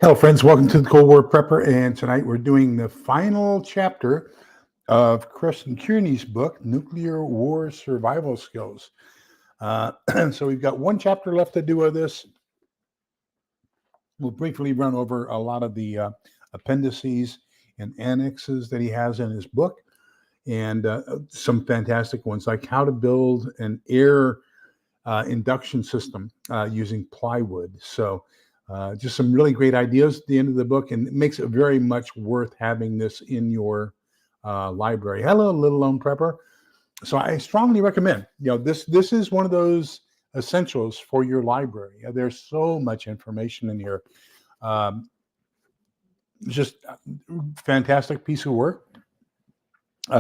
Hello, friends. Welcome to the Cold War Prepper. And tonight we're doing the final chapter of Cresson Kearny's book, Nuclear War Survival Skills. So we've got one chapter left to do with this. We'll briefly run over a lot of the appendices and annexes that he has in his book, and some fantastic ones like how to build an air induction system using plywood. So just some really great ideas at the end of the book, and it makes it very much worth having this in your library. Hello, Little Lone Prepper. So I strongly recommend, this is one of those essentials for your library. There's so much information in here. Just fantastic piece of work. He's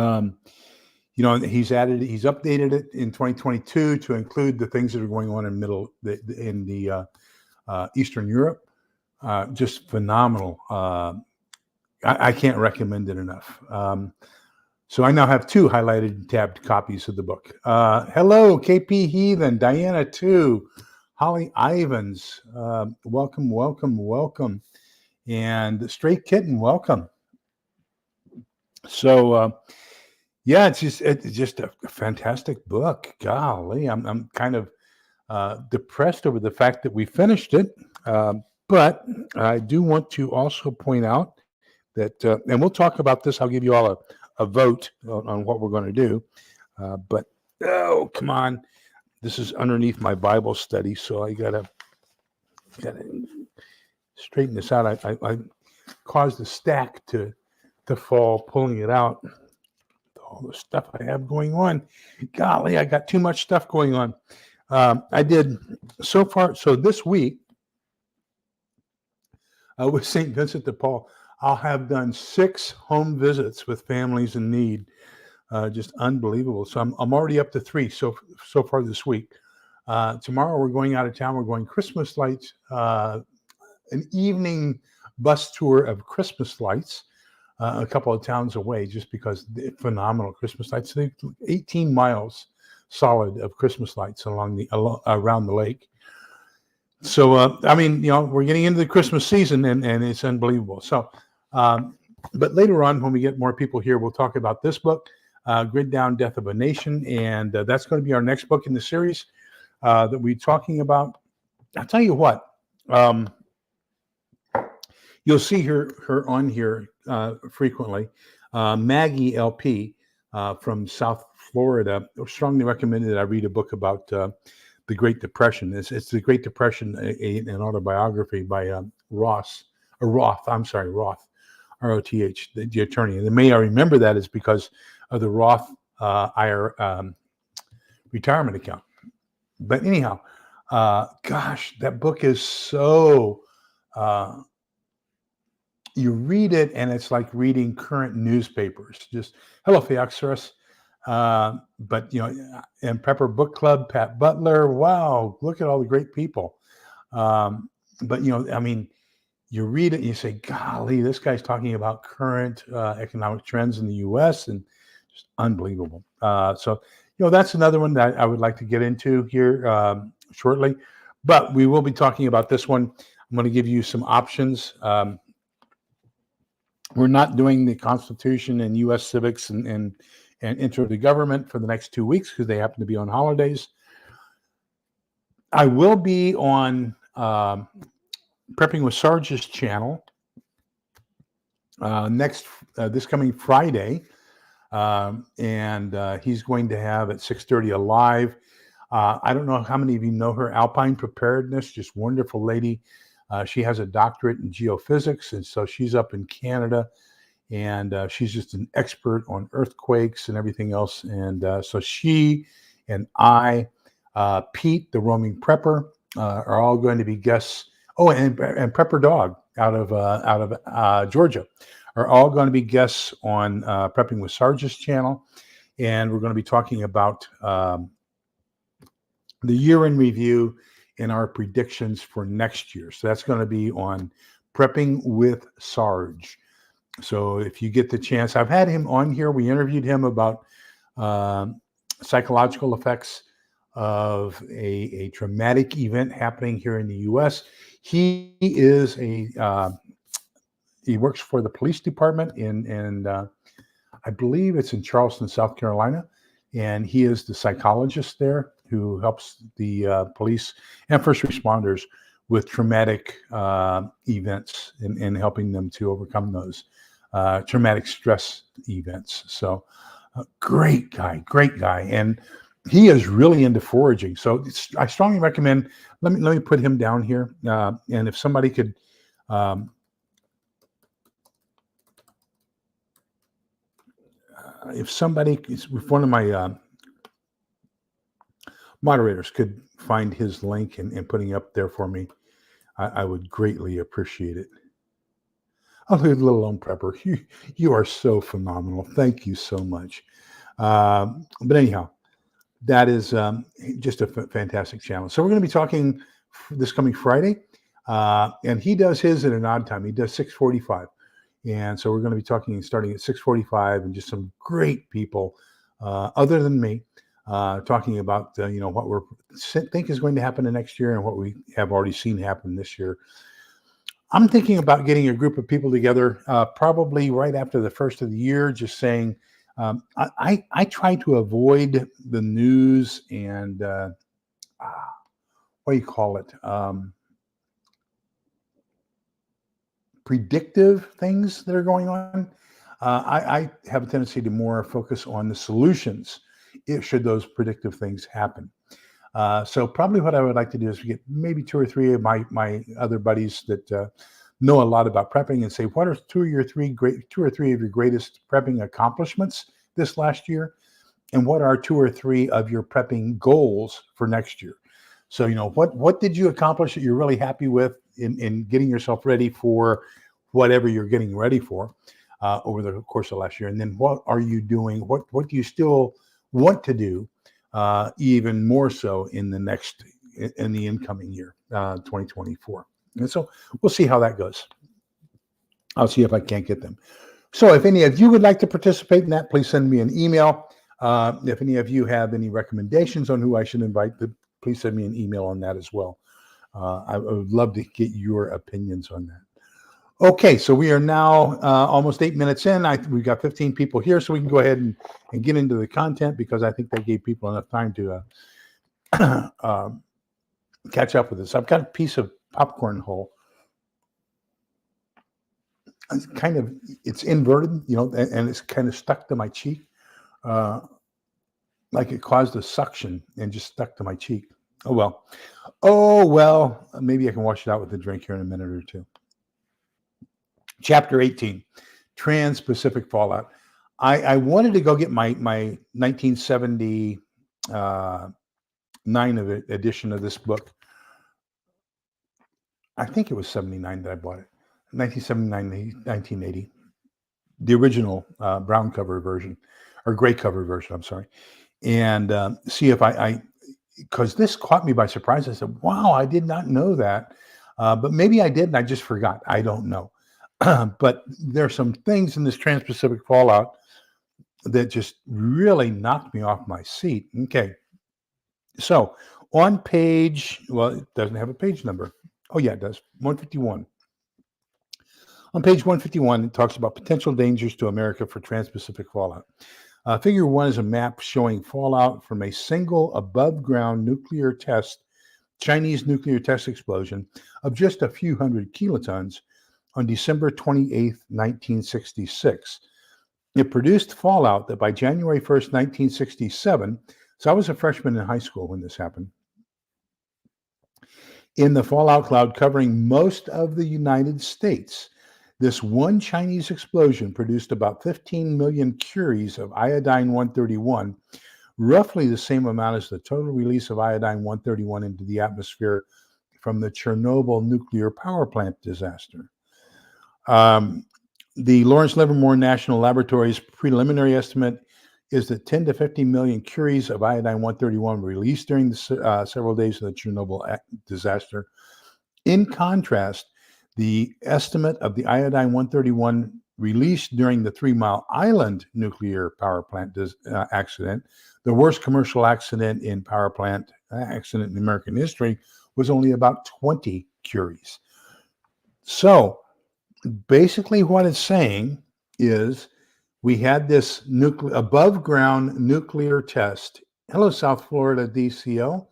updated it in 2022 to include the things that are going on in the Eastern Europe. Just phenomenal. I can't recommend it enough. So I now have two highlighted and tabbed copies of the book. Hello, KP Heathen, Diana 2, Holly Ivans, welcome. And Straight Kitten, welcome. So, it's just a fantastic book. Golly, I'm kind of depressed over the fact that we finished it. But I do want to also point out that, and we'll talk about this. I'll give you all a vote on what we're going to do. But come on, this is underneath my Bible study, so I gotta straighten this out. I caused the stack to fall, pulling it out. All the stuff I have going on. Golly, I got too much stuff going on. I did so far. So this week with St. Vincent de Paul, I'll have done 6 home visits with families in need. Just unbelievable. So I'm already up to 3 so far this week. Tomorrow we're going out of town. We're going Christmas lights, an evening bus tour of Christmas lights, a couple of towns away, just because phenomenal Christmas lights. 18 miles solid of Christmas lights around the lake. So, we're getting into the Christmas season, and it's unbelievable. So, but later on, when we get more people here, we'll talk about this book, Grid Down, Death of a Nation. And that's going to be our next book in the series that we're talking about. I'll tell you what, you'll see her on here frequently. Maggie LP from South Florida strongly recommended that I read a book about the Great Depression. It's the Great Depression, an autobiography by Roth, R-O-T-H, the attorney. And the way I remember that is because of the Roth IRA retirement account. But anyhow, gosh, that book is so... you read it and it's like reading current newspapers. Just hello, Theoxorus. But and Pepper Book Club, Pat Butler. Wow, look at all the great people. But you read it and you say, golly, this guy's talking about current economic trends in the U.S. and just unbelievable. So that's another one that I would like to get into here shortly. But we will be talking about this one. I'm going to give you some options. We're not doing the Constitution and U.S. civics and intro to government for the next 2 weeks because they happen to be on holidays. I will be on Prepping with Sarge's channel this coming Friday, and he's going to have at 6:30 a live. I don't know how many of you know her, Alpine Preparedness, just wonderful lady. She has a doctorate in geophysics, and so she's up in Canada, and she's just an expert on earthquakes and everything else. And so she and I, Pete, the roaming prepper, are all going to be guests. Oh, and Prepper Dog out of Georgia are all going to be guests on Prepping with Sarge's channel, and we're going to be talking about the year in review and our predictions for next year. So that's going to be on Prepping with Sarge. So if you get the chance, I've had him on here. We interviewed him about psychological effects of a traumatic event happening here in the U.S. He is he works for the police department in I believe it's in Charleston, South Carolina, and he is the psychologist there who helps the police and first responders with traumatic events and helping them to overcome those traumatic stress events. So, great guy, and he is really into foraging. So I strongly recommend. Let me put him down here, and if somebody could. If one of my moderators could find his link and putting it up there for me, I would greatly appreciate it. Oh, little lone prepper, you are so phenomenal. Thank you so much. But anyhow, that is just a fantastic channel. So we're going to be talking this coming Friday, and he does his at an odd time. He does 6:45. And so we're going to be talking starting at 6:45, and just some great people, other than me, talking about what we think is going to happen the next year and what we have already seen happen this year. I'm thinking about getting a group of people together, probably right after the first of the year, just saying I try to avoid the news and what do you call it? Predictive things that are going on. I have a tendency to more focus on the solutions should those predictive things happen. So probably what I would like to do is get maybe 2 or 3 of my other buddies that know a lot about prepping and say, what are 2 or 3 of your greatest prepping accomplishments this last year? And what are 2 or 3 of your prepping goals for next year? So, what did you accomplish that you're really happy with in getting yourself ready for whatever you're getting ready for over the course of last year? And then what are you doing? What do you still want to do even more so in the incoming year, 2024? And so we'll see how that goes. I'll see if I can't get them. So if any of you would like to participate in that, please send me an email. If any of you have any recommendations on who I should invite, please send me an email on that as well. I would love to get your opinions on that. Okay, so we are now almost 8 minutes in. We've got 15 people here, so we can go ahead and get into the content, because I think that gave people enough time to catch up with this. I've got a piece of popcorn hull. It's inverted, and it's kind of stuck to my cheek, like it caused a suction and just stuck to my cheek. Oh well, maybe I can wash it out with a drink here in a minute or two. Chapter 18, Trans-Pacific Fallout. I wanted to go get my 1979 edition of this book. I think it was 79 that I bought it. 1979, 1980. The original brown cover version, or gray cover version, I'm sorry. And see if because this caught me by surprise. I said, wow, I did not know that. But maybe I did and I just forgot. I don't know. But there's some things in this Trans-Pacific Fallout that just really knocked me off my seat. Okay. So on page, well, it doesn't have a page number. Oh yeah, it does. 151. On page 151, it talks about potential dangers to America for Trans-Pacific Fallout. Figure 1 is a map showing fallout from a single above-ground Chinese nuclear test explosion of just a few hundred kilotons on December 28, 1966. It produced fallout that by January 1st, 1967, so I was a freshman in high school when this happened, in the fallout cloud covering most of the United States. This one Chinese explosion produced about 15 million curies of iodine-131, roughly the same amount as the total release of iodine-131 into the atmosphere from the Chernobyl nuclear power plant disaster. The Lawrence Livermore National Laboratory's preliminary estimate is that 10 to 50 million curies of iodine-131 were released during the several days of the Chernobyl disaster. In contrast, the estimate of the iodine-131 released during the 3 Mile Island nuclear power plant accident, the worst commercial accident in power plant accident in American history, was only about 20 Curies. So basically what it's saying is we had this above ground nuclear test. Hello, South Florida DCO.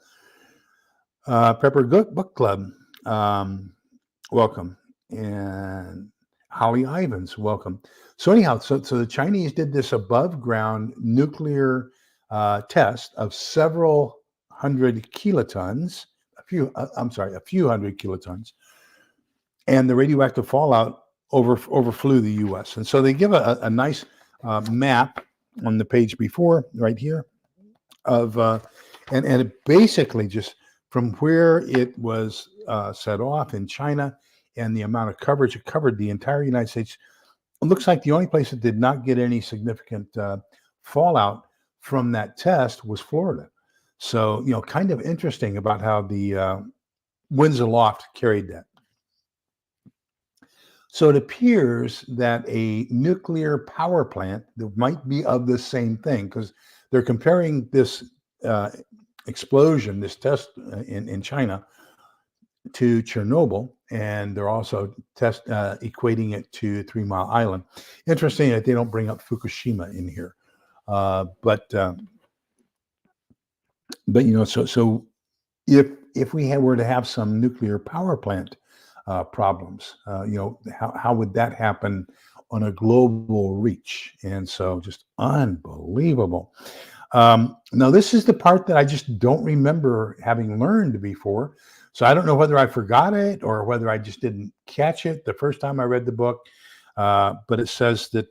Pepper Book Club, welcome. And Holly Ivans, welcome. So anyhow, so the Chinese did this above ground nuclear test of several hundred kilotons, a few hundred kilotons, and the radioactive fallout overflew the U.S. And so they give a nice map on the page before, right here, of and it basically just from where it was set off in China and the amount of coverage it covered the entire United States. It looks like the only place that did not get any significant fallout from that test was Florida. So, kind of interesting about how the winds aloft carried that. So it appears that a nuclear power plant that might be of the same thing, because they're comparing this explosion, this test in China, to Chernobyl, and they're also equating it to 3 Mile Island. Interesting that they don't bring up Fukushima in here, but so if we were to have some nuclear power plant problems, how would that happen on a global reach? And so just unbelievable. Now, this is the part that I just don't remember having learned before. So I don't know whether I forgot it or whether I just didn't catch it the first time I read the book. But it says that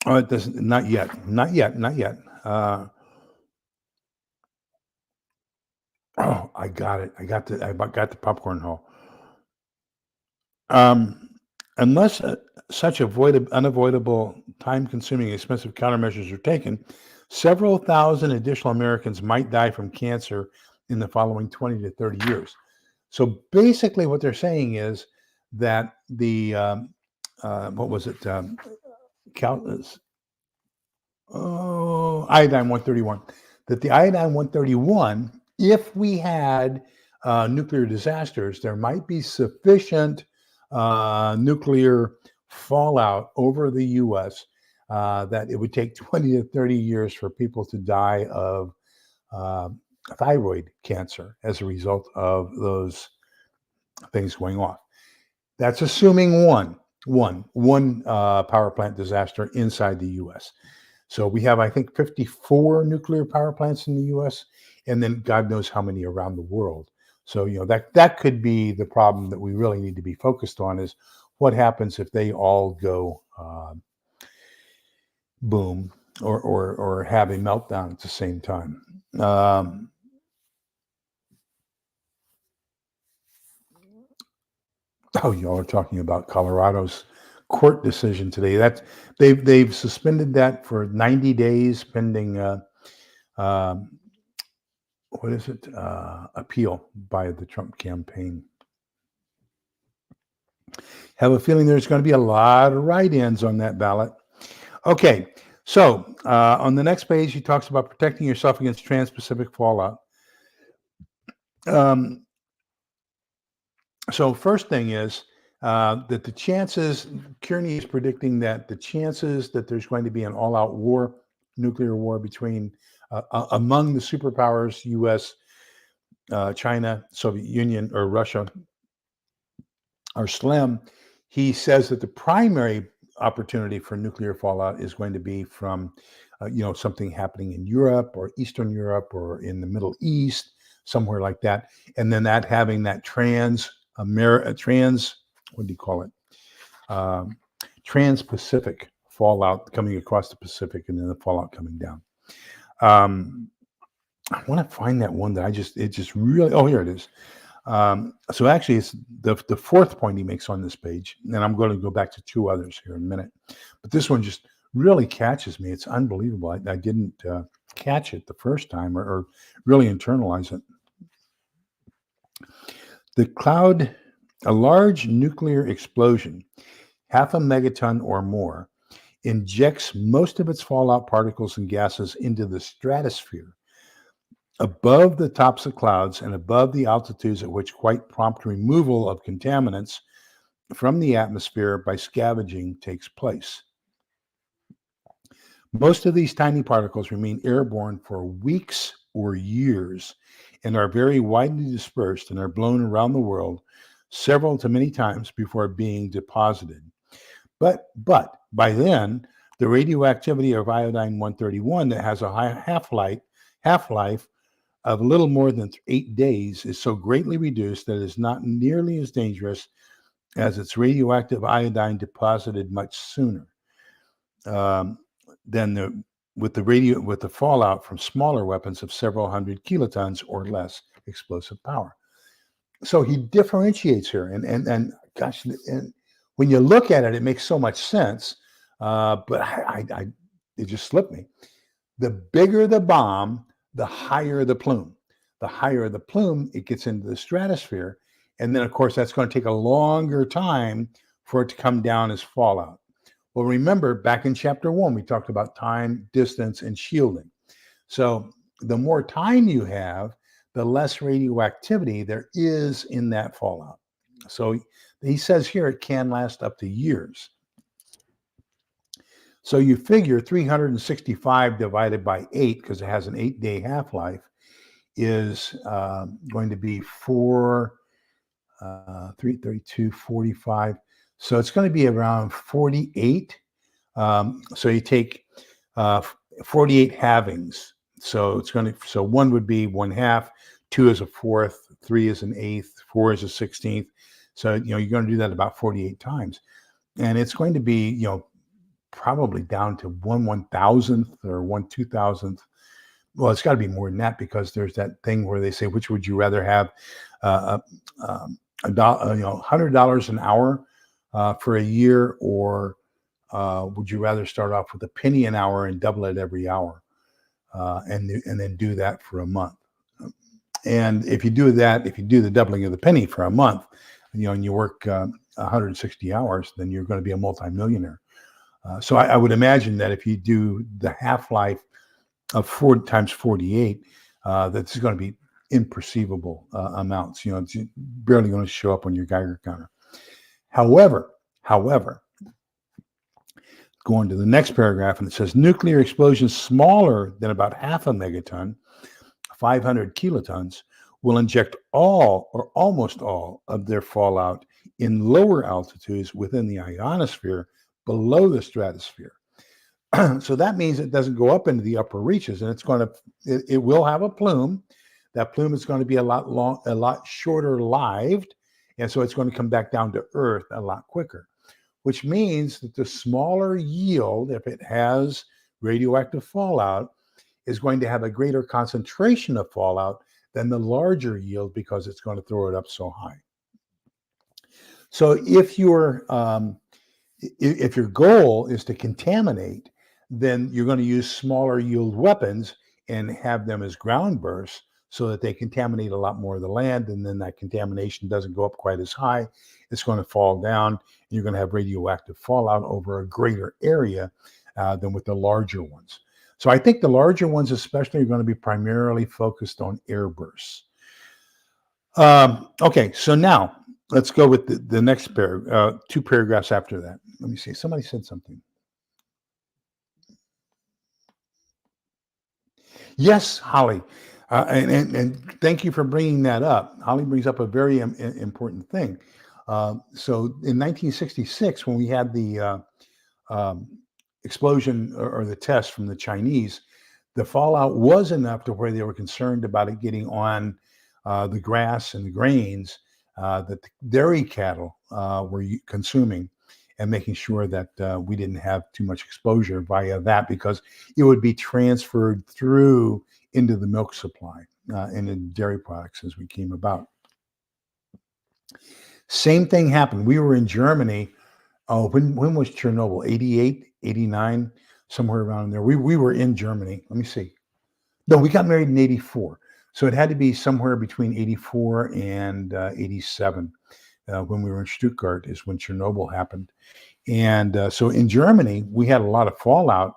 it doesn't. Not yet. I got it. I got the popcorn hole. Unless such unavoidable, time-consuming, expensive countermeasures are taken, several thousand additional Americans might die from cancer in the following 20 to 30 years. So basically what they're saying is that the, iodine 131, that the iodine 131, if we had nuclear disasters, there might be sufficient nuclear fallout over the U.S. That it would take 20 to 30 years for people to die of thyroid cancer as a result of those things going off. That's assuming one power plant disaster inside the U.S. So we have, I think, 54 nuclear power plants in the U.S. and then God knows how many around the world. So, that could be the problem that we really need to be focused on, is what happens if they all go boom or have a meltdown at the same time. Y'all are talking about Colorado's court decision today. That's they've suspended that for 90 days pending appeal by the Trump campaign. Have a feeling there's going to be a lot of write-ins on that ballot. Okay, so on the next page, he talks about protecting yourself against trans-Pacific fallout. So first thing is that the chances, Kearny is predicting that the chances that there's going to be an all-out war, nuclear war between among the superpowers, U.S., China, Soviet Union, or Russia, are slim. He says that the primary opportunity for nuclear fallout is going to be from, something happening in Europe or Eastern Europe or in the Middle East, somewhere like that, and then that having that trans-Pacific fallout coming across the Pacific, and then the fallout coming down. I want to find that one that it just really, here it is. So actually it's the fourth point he makes on this page, and I'm going to go back to two others here in a minute, but this one just really catches me. It's unbelievable. I didn't catch it the first time or really internalize it. A large nuclear explosion, half a megaton or more, injects most of its fallout particles and gases into the stratosphere, above the tops of clouds and above the altitudes at which quite prompt removal of contaminants from the atmosphere by scavenging takes place. Most of these tiny particles remain airborne for weeks or years and are very widely dispersed and are blown around the world several to many times before being deposited. But by then, the radioactivity of iodine-131 that has a high half-life of a little more than 8 days is so greatly reduced that it is not nearly as dangerous as its radioactive iodine deposited much sooner than with the fallout from smaller weapons of several hundred kilotons or less explosive power. So he differentiates here, and gosh, and when you look at it, it makes so much sense. But it just slipped me. The bigger the bomb, the higher the plume. The higher the plume, it gets into the stratosphere, and then of course that's going to take a longer time for it to come down as fallout. Well, remember back in chapter 1, we talked about time, distance, and shielding. So the more time you have, the less radioactivity there is in that fallout. So he says here it can last up to years. So you figure 365 divided by 8, because it has an 8-day half-life, is going to be 332, 45. So it's going to be around 48. So you take 48 halvings. So it's going to, so 1 would be 1/2, 2 is a 4th, 3 is an 8th, 4 is a 16th. So, you're going to do that about 48 times. And it's going to be, probably down to 1/1000th or 1/2000th. Well, it's got to be more than that, because there's that thing where they say, which would you rather have, $100 an hour for a year, or would you rather start off with a penny an hour and double it every hour, and then do that for a month? And if you do the doubling of the penny for a month, and you work 160 hours, then you're going to be a multimillionaire. So I would imagine that if you do the half-life of 4 times 48, that's going to be imperceivable amounts. It's barely going to show up on your Geiger counter. However, going to the next paragraph, and it says nuclear explosions smaller than about half a megaton, 500 kilotons, will inject all or almost all of their fallout in lower altitudes within the ionosphere below the stratosphere. So that means it doesn't go up into the upper reaches, and it will have a plume. That plume is going to be a lot shorter lived, and so it's going to come back down to Earth a lot quicker, which means that the smaller yield, if it has radioactive fallout, is going to have a greater concentration of fallout than the larger yield, because it's going to throw it up so high. So if your goal is to contaminate, then you're going to use smaller yield weapons and have them as ground bursts, so that they contaminate a lot more of the land, and then that contamination doesn't go up quite as high. It's going to fall down, and you're going to have radioactive fallout over a greater area than with the larger ones. So I think the larger ones especially are going to be primarily focused on air bursts. Okay, so now let's go with the next two paragraphs after that. Let me see. Somebody said something. Yes, Holly. And thank you for bringing that up. Holly brings up a very important thing. So in 1966, when we had the explosion or the test from the Chinese, the fallout was enough to where they were concerned about it getting on the grass and the grains that the dairy cattle were consuming, and making sure that we didn't have too much exposure via that, because it would be transferred through into the milk supply and in dairy products as we came about. Same thing happened. We were in Germany. Oh, when was Chernobyl? 88, 89, somewhere around there. We were in Germany. Let me see. No, we got married in 84. So it had to be somewhere between 84 and 87 when we were in Stuttgart is when Chernobyl happened. And so in Germany, we had a lot of fallout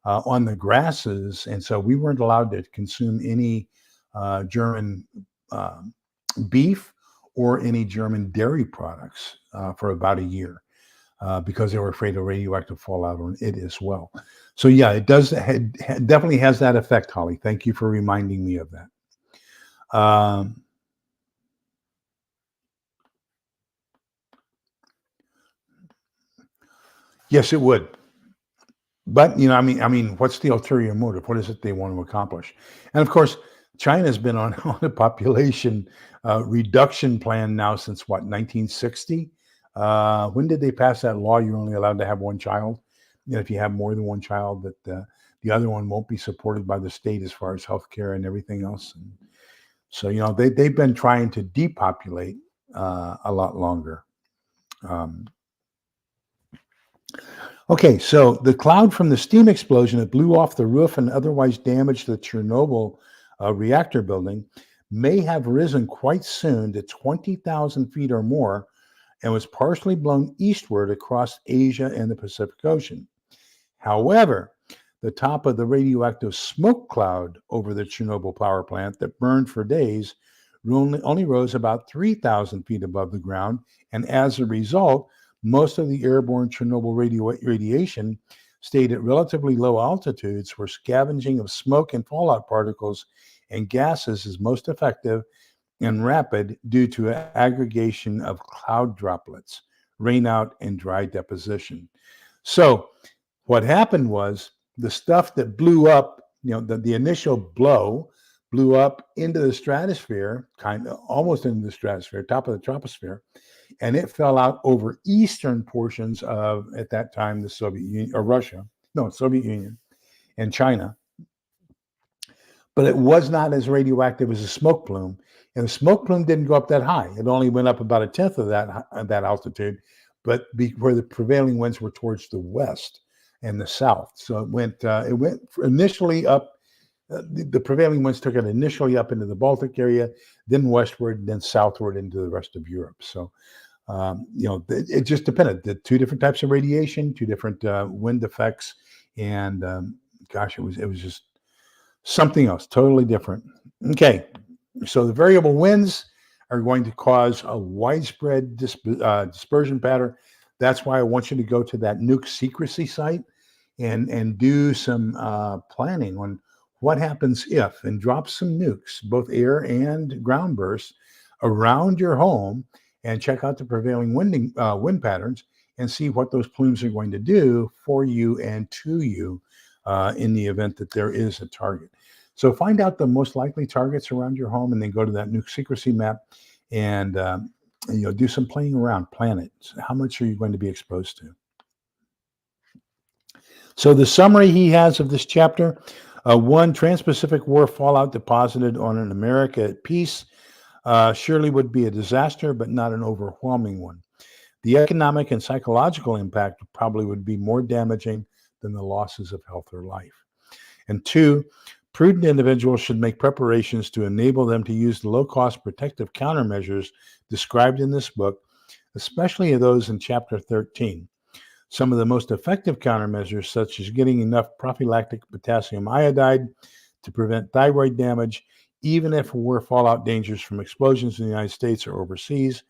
on the grasses. And so we weren't allowed to consume any German beef or any German dairy products for about a year because they were afraid of radioactive fallout on it as well. So yeah, it definitely has that effect, Holly. Thank you for reminding me of that. Yes, it would. But I mean, what's the ulterior motive? What is it they want to accomplish? And of course, China's been on, on a population reduction plan now since what, 1960? When did they pass that law? You're only allowed to have one child. If you have more than one child, that the other one won't be supported by the state as far as healthcare and everything else. And so they've been trying to depopulate a lot longer. Okay, so the cloud from the steam explosion that blew off the roof and otherwise damaged the Chernobyl reactor building may have risen quite soon to 20,000 feet or more and was partially blown eastward across Asia and the Pacific Ocean. However, the top of the radioactive smoke cloud over the Chernobyl power plant that burned for days only rose about 3,000 feet above the ground, and as a result, most of the airborne Chernobyl radiation stayed at relatively low altitudes where scavenging of smoke and fallout particles and gases is most effective and rapid due to aggregation of cloud droplets, rainout, and dry deposition. So what happened was the stuff that blew up, the initial blow blew up into the stratosphere, kind of almost into the stratosphere, top of the troposphere, and it fell out over eastern portions of, at that time, the Soviet Union, or Soviet Union and China. But it was not as radioactive as a smoke plume. And the smoke plume didn't go up that high. It only went up about a tenth of that altitude, but where the prevailing winds were towards the west and the south. So it went initially up. The prevailing winds took it initially up into the Baltic area, then westward, then southward into the rest of Europe. So, it just depended. The two different types of radiation, two different wind effects, and gosh, it was just something else, totally different. Okay, so the variable winds are going to cause a widespread dispersion pattern. That's why I want you to go to that nuke secrecy site and do some planning on what happens if, and drop some nukes, both air and ground bursts, around your home, and check out the prevailing wind patterns and see what those plumes are going to do for you and to you in the event that there is a target. So find out the most likely targets around your home, and then go to that nuke secrecy map and do some playing around, plan it. So how much are you going to be exposed to? So the summary he has of this chapter: 1, Trans-Pacific War fallout deposited on an America at peace surely would be a disaster, but not an overwhelming one. The economic and psychological impact probably would be more damaging than the losses of health or life. And 2, prudent individuals should make preparations to enable them to use the low-cost protective countermeasures described in this book, especially those in Chapter 13. Some of the most effective countermeasures, such as getting enough prophylactic potassium iodide to prevent thyroid damage, even if war fallout dangers from explosions in the United States or overseas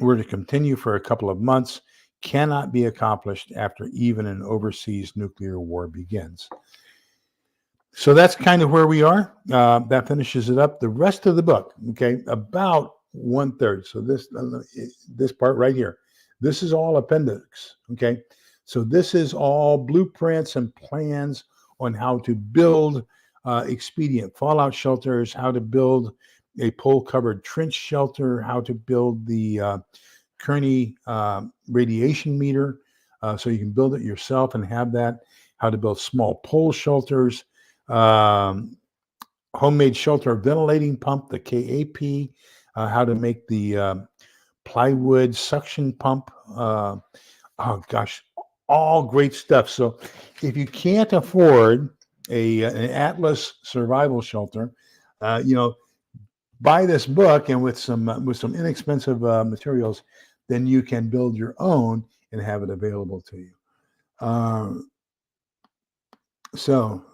were to continue for a couple of months, cannot be accomplished after even an overseas nuclear war begins. So that's kind of where we are. That finishes it up. The rest of the book, okay, about 1/3. So this part right here, this is all appendix, okay? So this is all blueprints and plans on how to build expedient fallout shelters, how to build a pole-covered trench shelter, how to build the Kearny radiation meter so you can build it yourself and have that, how to build small pole shelters, homemade shelter ventilating pump, the KAP, how to make the plywood suction pump. Oh gosh, all great stuff. So if you can't afford an Atlas survival shelter, buy this book, and with some inexpensive materials, then you can build your own and have it available to you. So,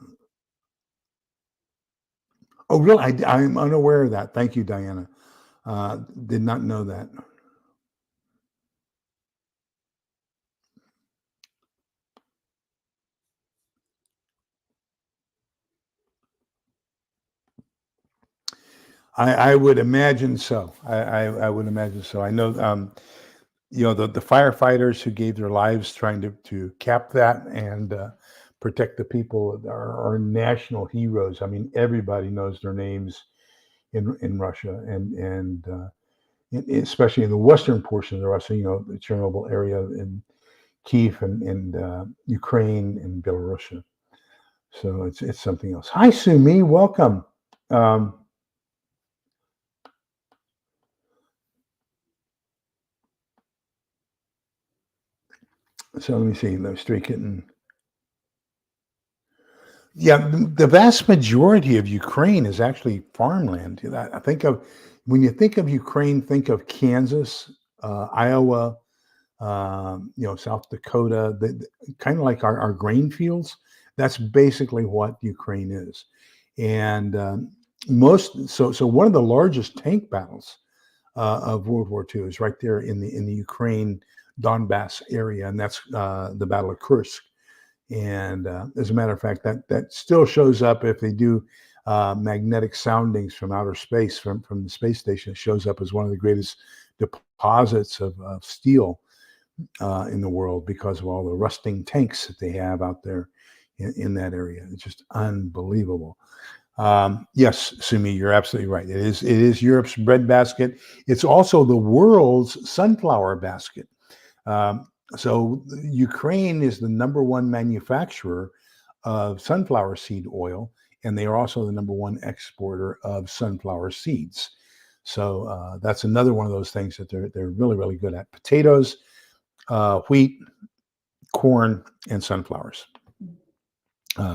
oh, really? I'm unaware of that. Thank you, Diana. Did not know that. I would imagine so. I would imagine so. I know, the firefighters who gave their lives trying to cap that and protect the people are national heroes. I mean, everybody knows their names in Russia, and especially in the western portion of Russia, the Chernobyl area, in Kiev, and Ukraine and Belarus. So it's something else. Hi, Sumi, welcome. So let me see. Those three kitten. Yeah, the vast majority of Ukraine is actually farmland. I think of when you think of Ukraine, think of Kansas, Iowa, South Dakota, kind of like our grain fields. That's basically what Ukraine is, and so one of the largest tank battles of World War II is right there in the Ukraine Donbass area, and that's the Battle of Kursk. And as a matter of fact, that still shows up if they do magnetic soundings from outer space, from the space station. It shows up as one of the greatest deposits of steel in the world because of all the rusting tanks that they have out there in that area. It's just unbelievable. Yes, Sumi, you're absolutely right. It is Europe's breadbasket. It's also the world's sunflower basket. So Ukraine is the number one manufacturer of sunflower seed oil, and they are also the number one exporter of sunflower seeds. So that's another one of those things that they're really, really good at: potatoes, wheat, corn, and sunflowers.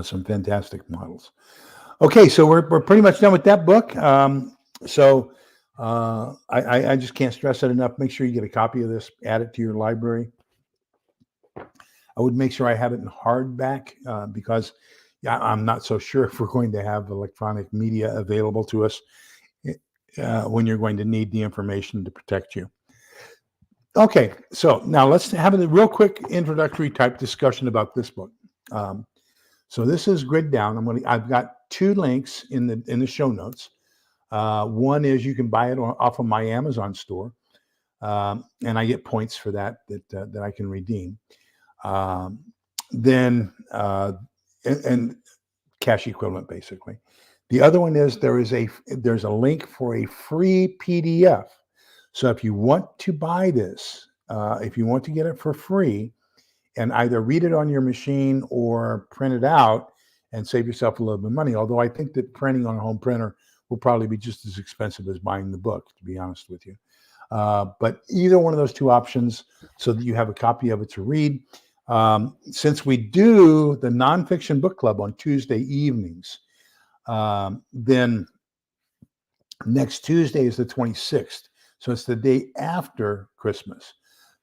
Some fantastic models. Okay, so we're pretty much done with that book. So I just can't stress it enough. Make sure you get a copy of this, add it to your library. I would make sure I have it in hardback because I'm not so sure if we're going to have electronic media available to us when you're going to need the information to protect you. Okay, so now let's have a real quick introductory type discussion about this book. So this is Grid Down. I've got two links in the show notes. One is you can buy it off of my Amazon store, and I get points for that I can redeem. Then and cash equivalent, basically. The other one is there's a link for a free PDF. So if you want to buy this, if you want to get it for free and either read it on your machine or print it out and save yourself a little bit of money, although I think that printing on a home printer will probably be just as expensive as buying the book, to be honest with you. But either one of those two options, so that you have a copy of it to read. Since we do the nonfiction book club on Tuesday evenings, then next Tuesday is the 26th. So it's the day after Christmas.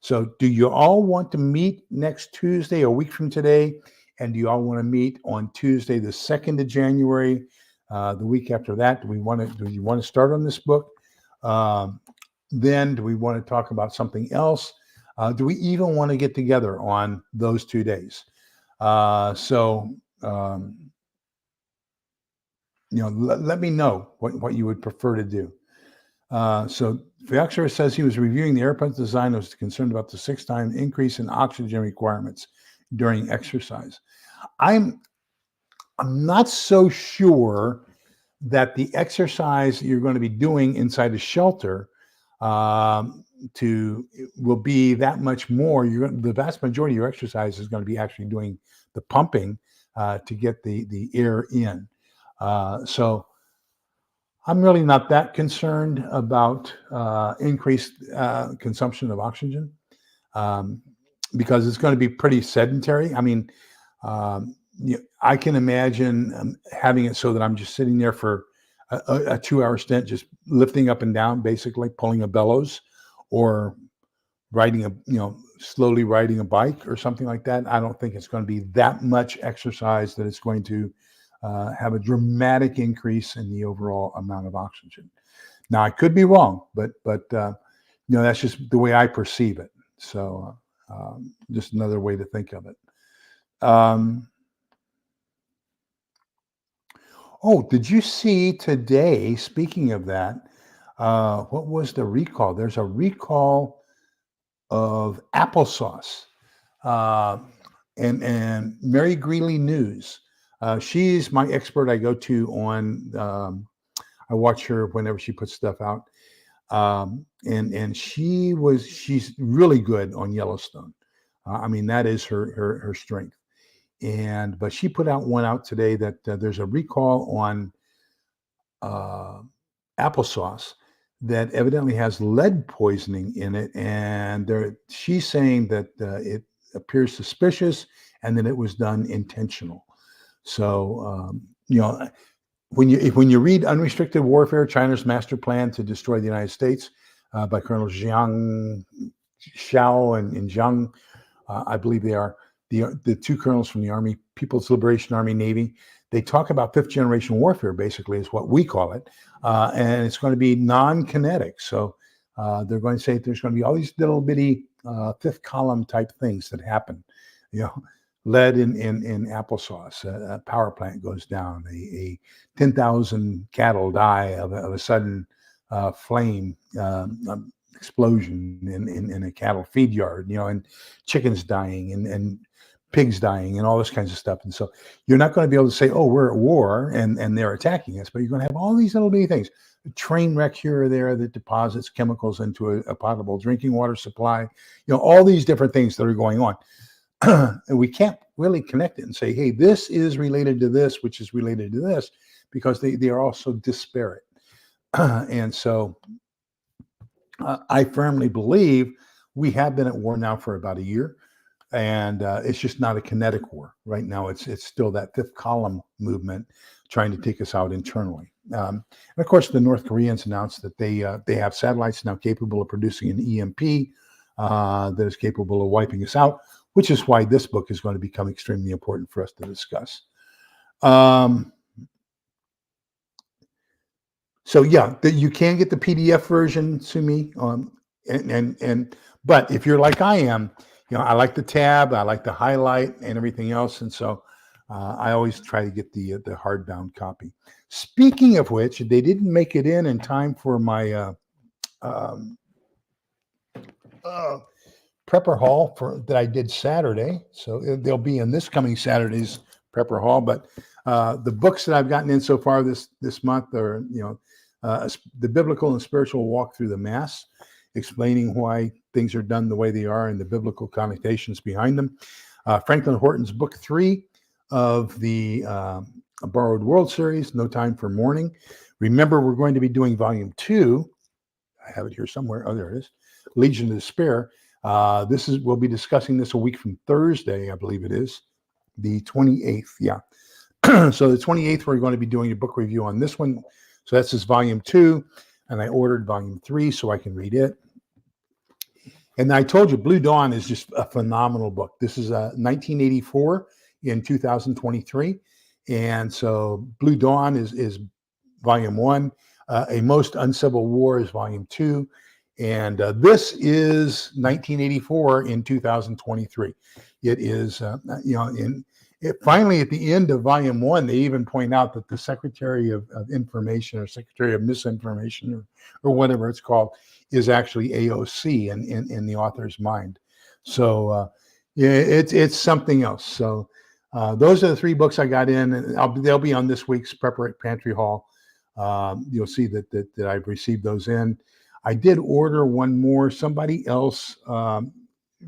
So do you all want to meet next Tuesday, a week from today? And do you all want to meet on Tuesday, the 2nd of January, the week after that? Do you want to start on this book? Then do we want to talk about something else? Do we even want to get together on those 2 days? Let me know what you would prefer to do. So Fiaxer says he was reviewing the airplane's design and was concerned about the 6-time increase in oxygen requirements during exercise. I'm not so sure that the exercise you're going to be doing inside a shelter will be that much more. The vast majority of your exercise is going to be actually doing the pumping to get the air in. So I'm really not that concerned about increased consumption of oxygen because it's going to be pretty sedentary. I mean, I can imagine having it so that I'm just sitting there for a 2-hour stint just lifting up and down, basically pulling a bellows, or slowly riding a bike or something like that. I don't think it's going to be that much exercise that it's going to have a dramatic increase in the overall amount of oxygen. Now, I could be wrong, but that's just the way I perceive it. So just another way to think of it. Oh, did you see today, speaking of that, what was the recall? There's a recall of applesauce. And Mary Greeley News. She's my expert I go to on, I watch her whenever she puts stuff out. And she's really good on Yellowstone. I mean, that is her strength. But she put one today that there's a recall on applesauce that evidently has lead poisoning in it, and she's saying that it appears suspicious and that it was done intentional. So when you read Unrestricted Warfare: China's Master Plan to Destroy the United States by Colonel Xiao and Zhang, I believe they are the two colonels from the Army, People's Liberation Army, Navy. They talk about 5th generation warfare, basically, is what we call it. And it's going to be non-kinetic. So they're going to say there's going to be all these little bitty fifth column type things that happen. Lead in applesauce, a power plant goes down, a 10,000 cattle die of a sudden flame explosion in a cattle feed yard, and chickens dying and pigs dying and all this kinds of stuff. And so you're not going to be able to say, oh, we're at war and they're attacking us, but you're going to have all these little bitty things. A train wreck here or there that deposits chemicals into a potable drinking water supply, all these different things that are going on. And we can't really connect it and say, hey, this is related to this, which is related to this, because they are all so disparate. And so I firmly believe we have been at war now for about a year. And it's just not a kinetic war right now. It's still that fifth column movement trying to take us out internally. And of course, the North Koreans announced that they have satellites now capable of producing an EMP that is capable of wiping us out, which is why this book is going to become extremely important for us to discuss. So yeah, you can get the PDF version, Sumi, but if you're like I am, I like the tab, I like the highlight and everything else. And so I always try to get the hardbound copy. Speaking of which, they didn't make it in time for my prepper haul that I did Saturday. So they'll be in this coming Saturday's prepper haul. But the books that I've gotten in so far this month are, the Biblical and Spiritual Walk Through the Mass, explaining why things are done the way they are and the biblical connotations behind them. Franklin Horton's book 3 of the Borrowed World series, No Time for Mourning. Remember, we're going to be doing volume 2. I have it here somewhere. Oh, there it is. Legion of Despair. We'll be discussing this a week from Thursday, I believe it is, the 28th. Yeah. So the 28th, we're going to be doing a book review on this one. So that's this volume 2. And I ordered volume 3 so I can read it. And I told you, Blue Dawn is just a phenomenal book. This is 1984 in 2023. And so Blue Dawn is volume 1. A Most Uncivil War is volume 2. And this is 1984 in 2023. It is, finally, at the end of volume 1, they even point out that the Secretary of Information or Secretary of Misinformation or whatever it's called is actually AOC in the author's mind. So it's something else. So those are the 3 books I got in, and they'll be on this week's Prepper Pantry Haul. You'll see that I've received those in. I did order one more. Somebody else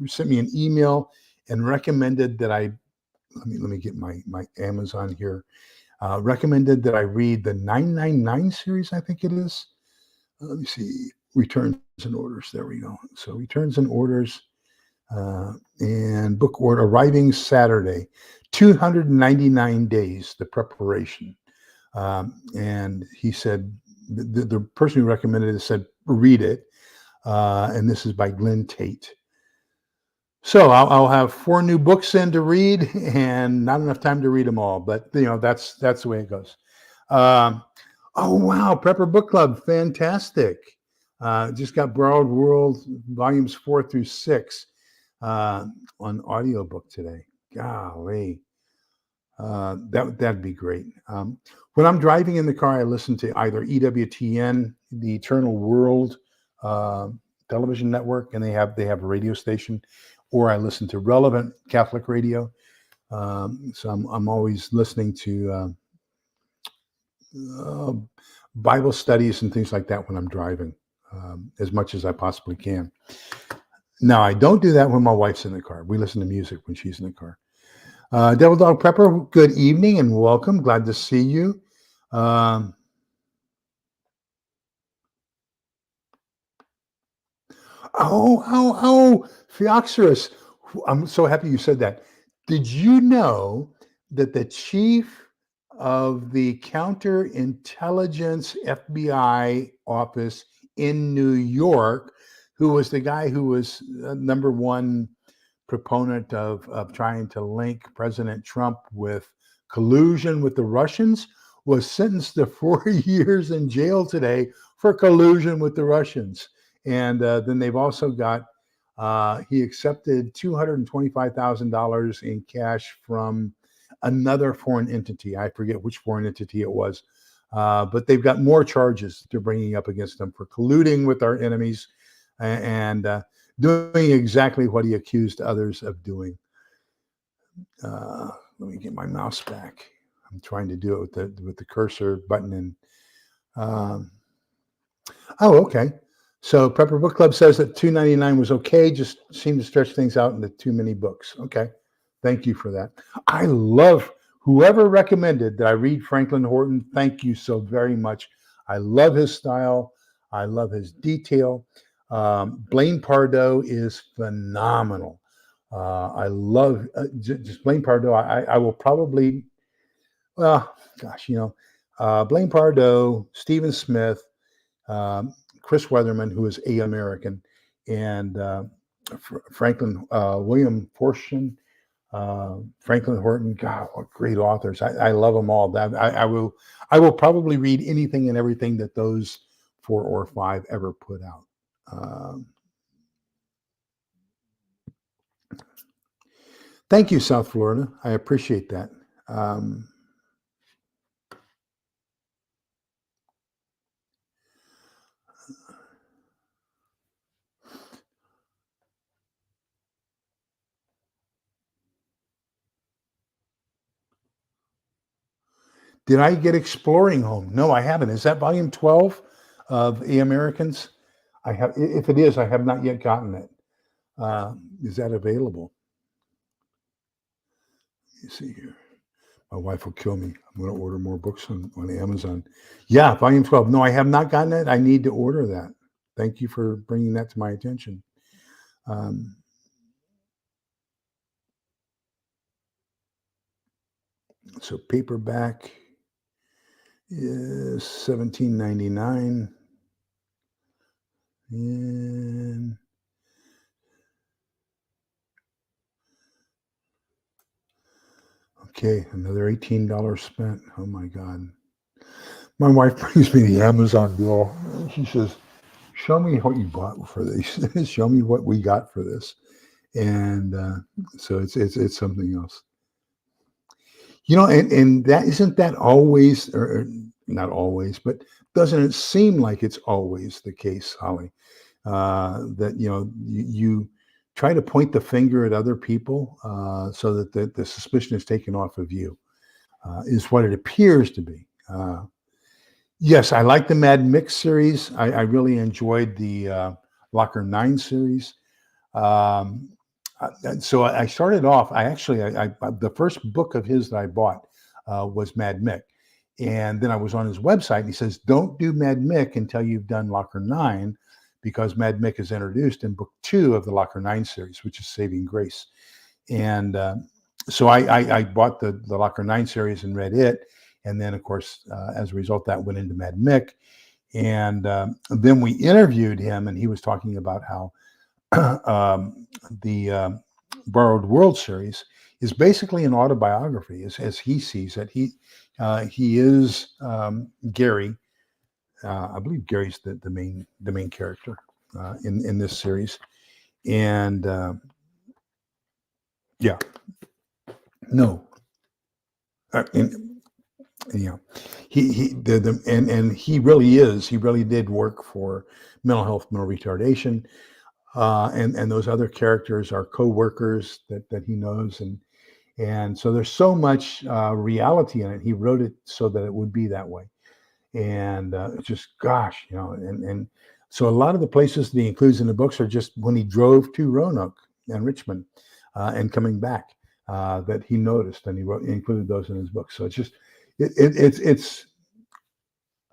sent me an email and recommended that let me get my Amazon here. Recommended that I read the 999 series, I think it is. Let me see. Returns and orders. There we go. So returns and orders and book order arriving Saturday. 299 days, the preparation. And he said, the person who recommended it said, read it. And this is by Glenn Tate. So I'll have 4 new books in to read, and not enough time to read them all. But that's the way it goes. Oh wow, Prepper Book Club, fantastic! Just got Borrowed World volumes 4 through 6 on audiobook today. Golly, that'd be great. When I'm driving in the car, I listen to either EWTN, the Eternal World television network, and they have a radio station, or I listen to Relevant Catholic Radio. So I'm always listening to Bible studies and things like that when I'm driving, as much as I possibly can. Now, I don't do that when my wife's in the car. We listen to music when she's in the car. Devil Dog Prepper, good evening and welcome. Glad to see you. Oh, Phioxerus, I'm so happy you said that. Did you know that the chief of the counterintelligence FBI office in New York, who was the guy who was number one proponent of trying to link President Trump with collusion with the Russians, was sentenced to 4 years in jail today for collusion with the Russians? And then they've also got, he accepted $225,000 in cash from another foreign entity. I forget which foreign entity it was, but they've got more charges they're bringing up against him for colluding with our enemies and doing exactly what he accused others of doing. Let me get my mouse back. I'm trying to do it with the cursor button. And okay. So Prepper Book Club says that $2.99 was okay. Just seemed to stretch things out into too many books. Okay. Thank you for that. I love whoever recommended that I read Franklin Horton. Thank you so very much. I love his style. I love his detail. Blaine Pardoe is phenomenal. I love just Blaine Pardoe. I will probably, Blaine Pardoe, Stephen Smith, Chris Weatherman, who is American, and Franklin William Forstchen, Franklin Horton. God, what great authors! I love them all. I will probably read anything and everything that those 4 or 5 ever put out. Thank you, South Florida. I appreciate that. Did I get Exploring Home? No, I haven't. Is that volume 12 of The Americans? I have. If it is, I have not yet gotten it. Is that available? Let me see here. My wife will kill me. I'm going to order more books on Amazon. Yeah, volume 12. No, I have not gotten it. I need to order that. Thank you for bringing that to my attention. So paperback is $17.99. And okay, another $18 spent. Oh my God. My wife brings me the Amazon bill. She says, show me what you bought for this. Show me what we got for this. And so it's something else. And that isn't that always, or not always, but doesn't it seem like it's always the case, Holly? That you try to point the finger at other people so that the suspicion is taken off of you, is what it appears to be. Yes, I like the Mad Mix series. I really enjoyed the Locker 9 series. So I started off, the first book of his that I bought was Mad Mick. And then I was on his website and he says, don't do Mad Mick until you've done Locker 9, because Mad Mick is introduced in book 2 of the Locker 9 series, which is Saving Grace. And so I bought the Locker 9 series and read it. And then, of course, as a result, that went into Mad Mick. And then we interviewed him, and he was talking about how the Borrowed World series is basically an autobiography, as he sees it. He is Gary. I believe Gary's the main character in this series, and yeah, no, and, yeah, and he really did work for mental health, mental retardation. And those other characters are co-workers that he knows, and so there's so much reality in it. He wrote it so that it would be that way, and just gosh, and so a lot of the places that he includes in the books are just when he drove to Roanoke and Richmond and coming back that he noticed, and he included those in his book. So it's just it's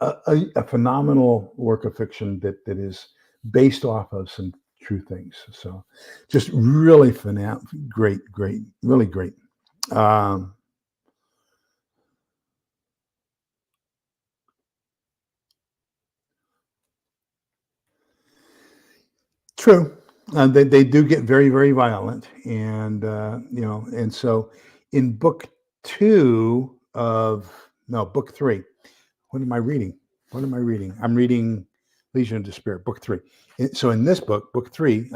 a phenomenal work of fiction that is based off of some true things. So just really great, really great. True. They do get very, very violent. And, and so in book three, what am I reading? I'm reading Legion of Despair, book 3. So in this book 3,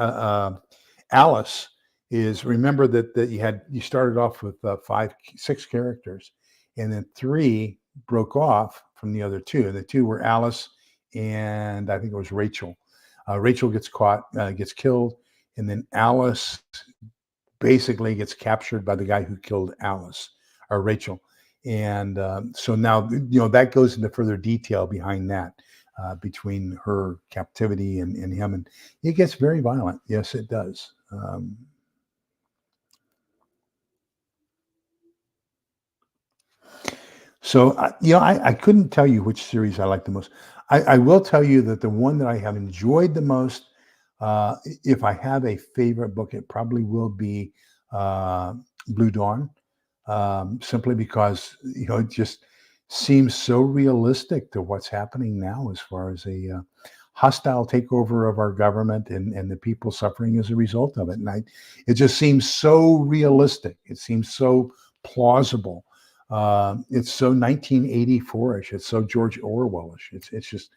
Alice is, remember that you started off with 6 characters, and then 3 broke off from the other 2, and the 2 were Alice and I think it was Rachel. Rachel gets killed, and then Alice basically gets captured by the guy who killed Alice or Rachel. And so now, that goes into further detail behind that, between her captivity and him. And it gets very violent. Yes, it does. So, I couldn't tell you which series I like the most. I will tell you that the one that I have enjoyed the most, if I have a favorite book, it probably will be Blue Dawn. Simply because it just seems so realistic to what's happening now as far as a hostile takeover of our government and the people suffering as a result of it. And it just seems so realistic. It seems so plausible. It's so 1984ish. It's so George Orwellish. It's just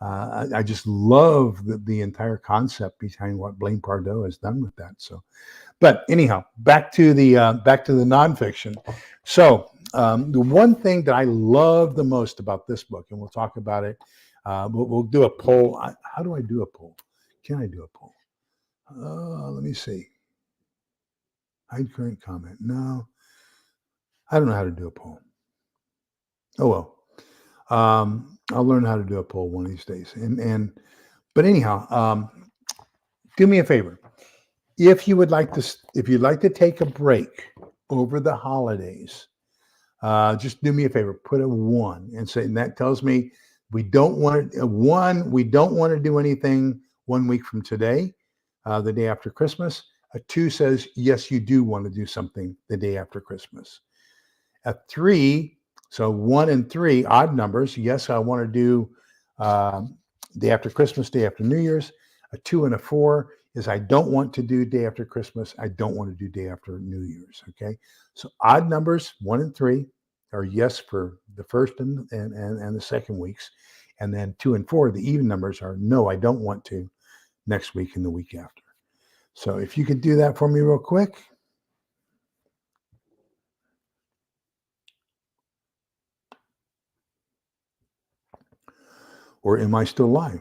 I just love the entire concept behind what Blaine Pardoe has done with that. So. But anyhow, back to the nonfiction. So the one thing that I love the most about this book, and we'll talk about it, we'll do a poll. How do I do a poll? Can I do a poll? Let me see. Hide current comment. No, I don't know how to do a poll. Oh well. I'll learn how to do a poll one of these days. But anyhow, do me a favor. If you'd like to take a break over the holidays, just do me a favor, put a 1 and that tells me we don't want to do anything 1 week from today, the day after Christmas. A 2 says, yes, you do want to do something the day after Christmas. A 3, so 1 and 3, odd numbers. Yes, I want to do day after Christmas, day after New Year's. A 2 and a 4 is I don't want to do day after Christmas. I don't want to do day after New Year's. Okay. So odd numbers, 1 and 3 are yes for the first and the second weeks. And then 2 and 4, the even numbers are no, I don't want to next week and the week after. So if you could do that for me real quick. Or am I still live?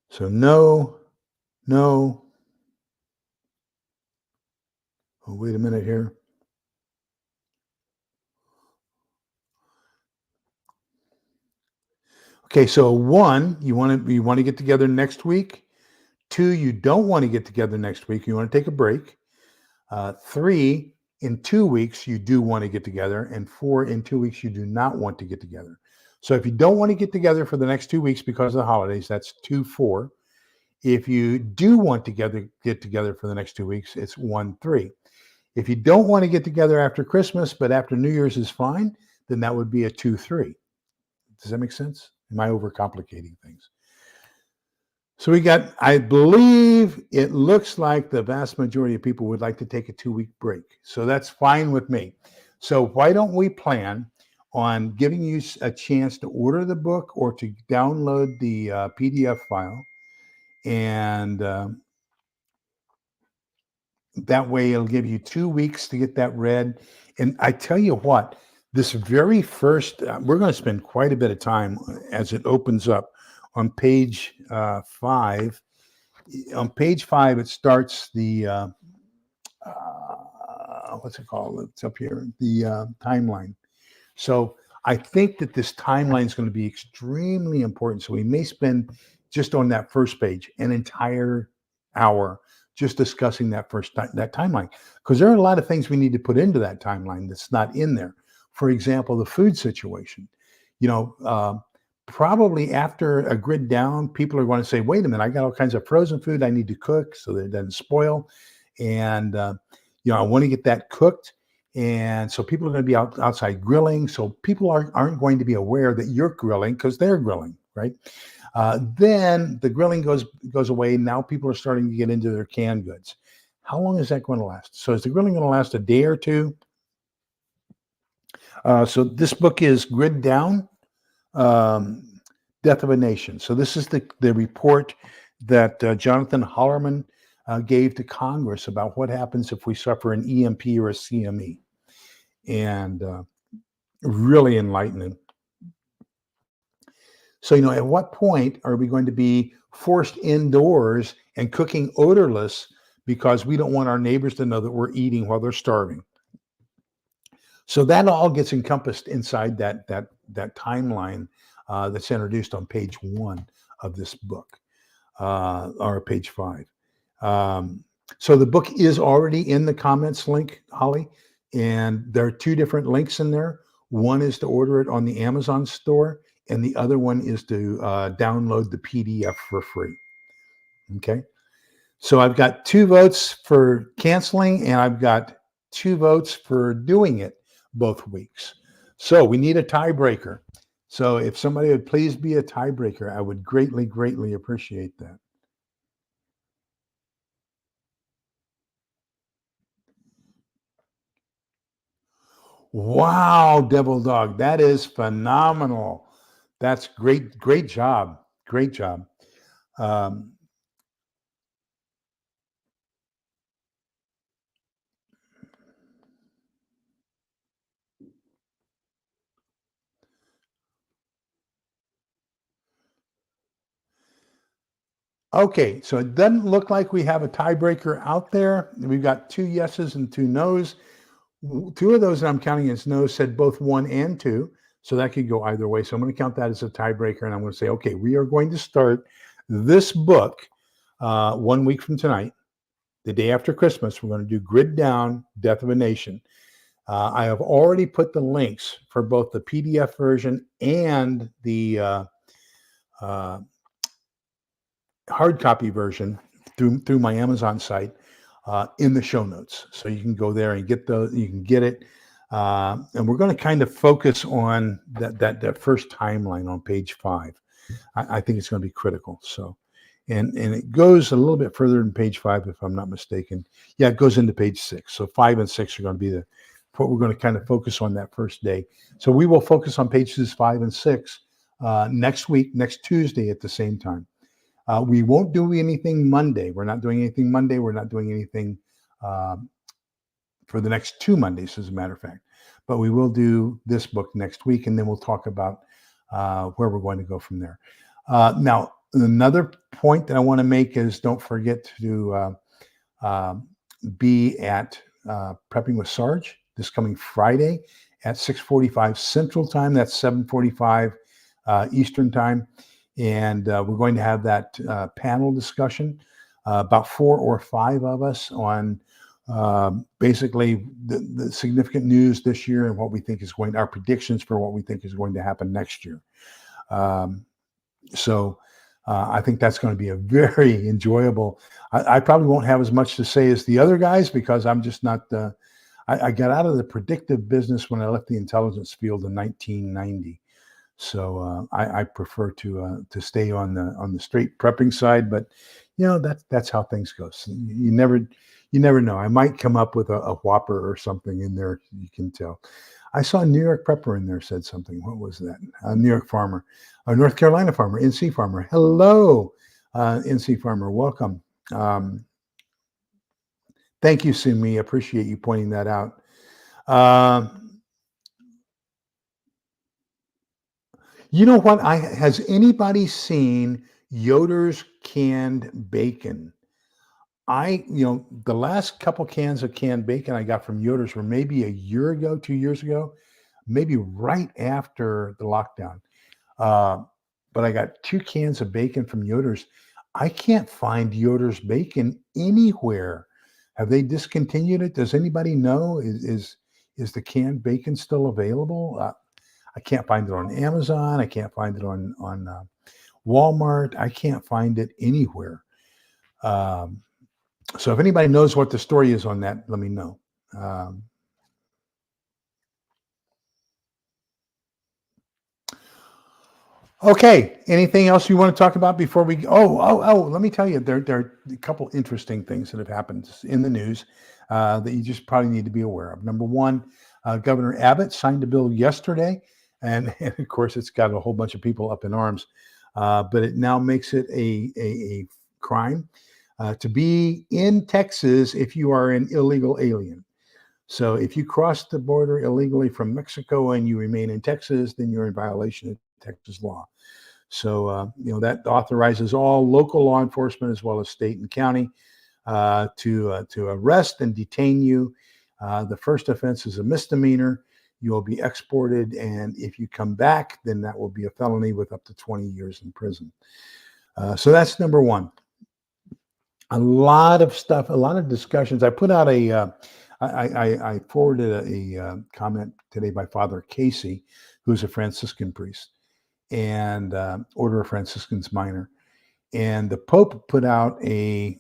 So no. Oh, wait a minute here. Okay, so 1, you want to get together next week. 2, you don't want to get together next week. You want to take a break. 3, in 2 weeks, you do want to get together. And 4, in 2 weeks, you do not want to get together. So if you don't want to get together for the next 2 weeks because of the holidays, that's 2, 4. If you do want to get together for the next 2 weeks, it's 1-3. If you don't want to get together after Christmas, but after New Year's is fine, then that would be a 2-3. Does that make sense? Am I overcomplicating things? So we got, I believe it looks like the vast majority of people would like to take a 2-week break. So that's fine with me. So why don't we plan on giving you a chance to order the book or to download the PDF file, and that way it'll give you 2 weeks to get that read. And I tell you what, this very first, we're going to spend quite a bit of time as it opens up on page 5. On page 5, it starts the, what's it called? It's up here, the timeline. So I think that this timeline is going to be extremely important. So we may spend just on that first page an entire hour just discussing that that timeline, because there are a lot of things we need to put into that timeline that's not in there. For example, the food situation. Probably after a grid down, people are going to say, wait a minute, I got all kinds of frozen food I need to cook so that it doesn't spoil. And, I want to get that cooked. And so people are going to be outside grilling. So people aren't going to be aware that you're grilling because they're grilling, right? Then the grilling goes away. Now people are starting to get into their canned goods. How long is that going to last? So is the grilling going to last a day or two? So this book is Grid Down, Death of a Nation. So this is the report that Jonathan Hollerman gave to Congress about what happens if we suffer an EMP or a CME. And really enlightening. So, at what point are we going to be forced indoors and cooking odorless because we don't want our neighbors to know that we're eating while they're starving? So that all gets encompassed inside that timeline that's introduced on page 1 of this book, or page 5. So the book is already in the comments link, Holly, and there are 2 different links in there. One is to order it on the Amazon store, and the other one is to download the PDF for free. Okay. So I've got 2 votes for canceling, and I've got 2 votes for doing it both weeks. So we need a tiebreaker. So if somebody would please be a tiebreaker, I would greatly, greatly appreciate that. Wow, Devil Dog, that is phenomenal. That's great. Great job. Great job. Okay, so it doesn't look like we have a tiebreaker out there. We've got 2 yeses and 2 nos. 2 of those that I'm counting as no's said both 1 and 2. So that could go either way. So I'm going to count that as a tiebreaker, and I'm going to say, okay, we are going to start this book 1 week from tonight, the day after Christmas. We're going to do Grid Down, Death of a Nation. I have already put the links for both the PDF version and the hard copy version through my Amazon site in the show notes. So you can go there and get you can get it. And we're going to kind of focus on that first timeline on page 5. I think it's going to be critical. So, and it goes a little bit further than page 5, if I'm not mistaken. Yeah, it goes into page 6. So 5 and 6 are going to be what we're going to kind of focus on that first day. So we will focus on pages 5 and 6 next week, next Tuesday at the same time. We won't do anything Monday. We're not doing anything Monday. We're not doing anything for the next 2 Mondays, as a matter of fact. But we will do this book next week, and then we'll talk about where we're going to go from there. Now, another point that I want to make is don't forget to be at Prepping with Sarge this coming Friday at 6:45 Central Time. That's 7:45 Eastern Time. And we're going to have that panel discussion, about 4 or 5 of us, on basically the significant news this year and what we think is our predictions for what we think is going to happen next year. So I think that's going to be a very enjoyable. I probably won't have as much to say as the other guys because I'm just not. I got out of the predictive business when I left the intelligence field in 1990. So I prefer to stay on the straight prepping side, but that's how things go. So you never know. I might come up with a whopper or something in there. You can tell. I saw a New York prepper in there said something. What was that? A New York farmer, a North Carolina farmer, NC farmer. Hello, NC farmer. Welcome. Thank you, Sumi. Appreciate you pointing that out. You know what? Has anybody seen Yoder's canned bacon? The last couple cans of canned bacon I got from Yoder's were maybe a year ago, 2 years ago, maybe right after the lockdown. But I got 2 cans of bacon from Yoder's. I can't find Yoder's bacon anywhere. Have they discontinued it? Does anybody know? Is the canned bacon still available? I can't find it on Amazon. I can't find it on Walmart. I can't find it anywhere. So if anybody knows what the story is on that, let me know. Okay. Anything else you want to talk about before we? Oh! Let me tell you, there are a couple interesting things that have happened in the news that you just probably need to be aware of. Number one, Governor Abbott signed a bill yesterday, and of course, it's got a whole bunch of people up in arms. But it now makes it a crime to be in Texas if you are an illegal alien. So if you cross the border illegally from Mexico and you remain in Texas, then you're in violation of Texas law. So that authorizes all local law enforcement as well as state and county to arrest and detain you. The first offense is a misdemeanor. You will be exported, and if you come back, then that will be a felony with up to 20 years in prison. So that's number one. A lot of stuff, a lot of discussions. I put out I forwarded a comment today by Father Casey, who's a Franciscan priest and Order of Franciscans Minor. And the Pope put out a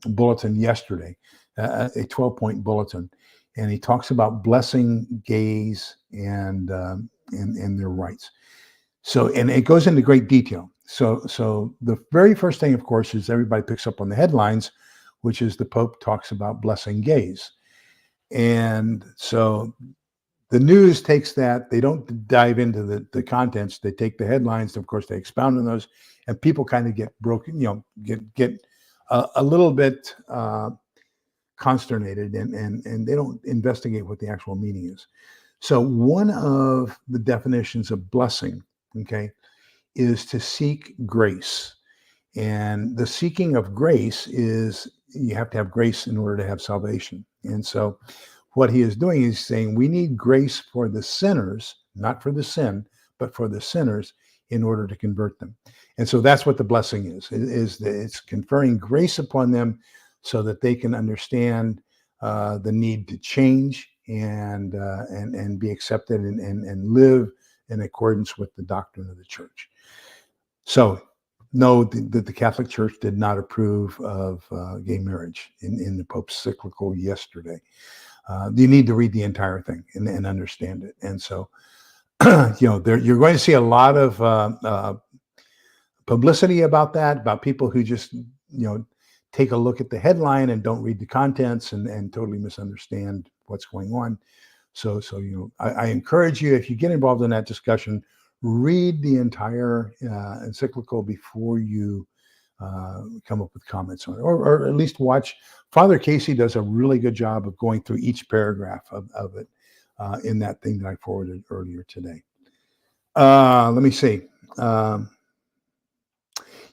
bulletin yesterday, a 12-point bulletin. And he talks about blessing gays and their rights. So, and it goes into great detail. So the very first thing, of course, is everybody picks up on the headlines, which is the Pope talks about blessing gays. And so the news takes that. They don't dive into the contents. They take the headlines. Of course, they expound on those, and people kind of get broken, get a little bit consternated, and they don't investigate what the actual meaning is. So one of the definitions of blessing, okay, is to seek grace. And the seeking of grace is you have to have grace in order to have salvation. And so what he is doing is saying we need grace for the sinners, not for the sin, but for the sinners in order to convert them. And so that's what the blessing is it's conferring grace upon them so that they can understand the need to change and be accepted and live in accordance with the doctrine of the church. So no, the Catholic Church did not approve of gay marriage in the Pope's encyclical yesterday. You need to read the entire thing and understand it. And so, you're going to see a lot of publicity about that, about people who just, take a look at the headline and don't read the contents and totally misunderstand what's going on. So I encourage you, if you get involved in that discussion, read the entire encyclical before you come up with comments on it, or at least watch. Father Casey does a really good job of going through each paragraph of it in that thing that I forwarded earlier today. Let me see.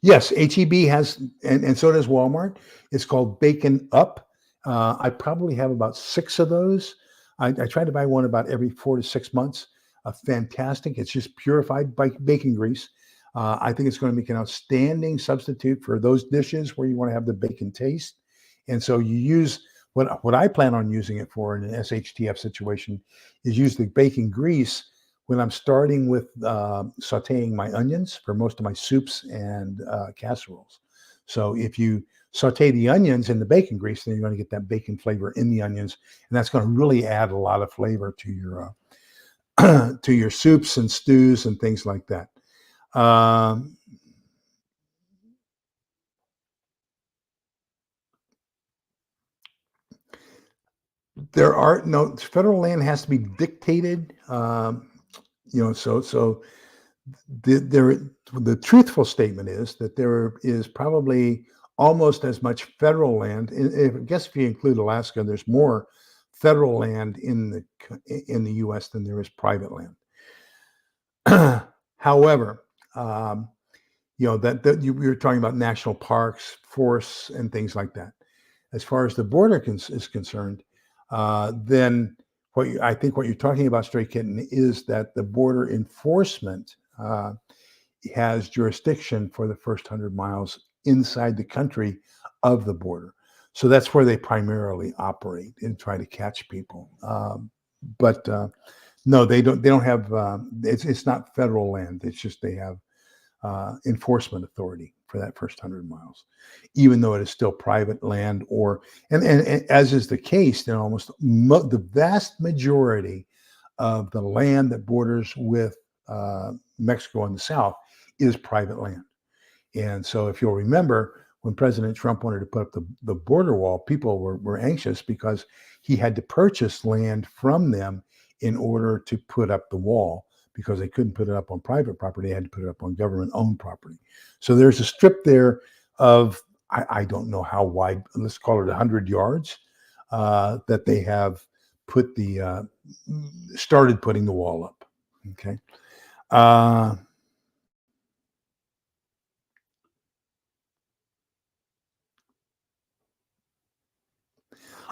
Yes, HEB has, and so does Walmart. It's called Bacon Up. I probably have about 6 of those. I try to buy one about every 4 to 6 months. Fantastic. It's just purified bacon grease. I think it's going to make an outstanding substitute for those dishes where you want to have the bacon taste. And so you use what I plan on using it for in an SHTF situation is use the bacon grease when I'm starting with sauteing my onions for most of my soups and casseroles. So if you saute the onions in the bacon grease, then you're going to get that bacon flavor in the onions, and that's going to really add a lot of flavor to your to your soups and stews and things like that. Um, there are no federal land has to be dictated. So the truthful statement is that there is probably almost as much federal land. I guess if you include Alaska, there's more federal land in the U.S. than there is private land. However, that you were talking about national parks, forests, and things like that. As far as the border is concerned, then I think what you're talking about, Stray Kitten, is that the border enforcement has jurisdiction for the first 100 miles inside the country of the border. So that's where they primarily operate and try to catch people. But no, they don't. They don't have. It's not federal land. It's just they have enforcement authority for that first 100 miles, even though it is still private land. And as is the case, in almost the vast majority of the land that borders with Mexico in the south is private land. And so if you'll remember, when President Trump wanted to put up the border wall, people were anxious because he had to purchase land from them in order to put up the wall, because they couldn't put it up on private property. They had to put it up on government-owned property. So there's a strip there of, I don't know how wide, let's call it 100 yards, that they have started putting the wall up. Okay.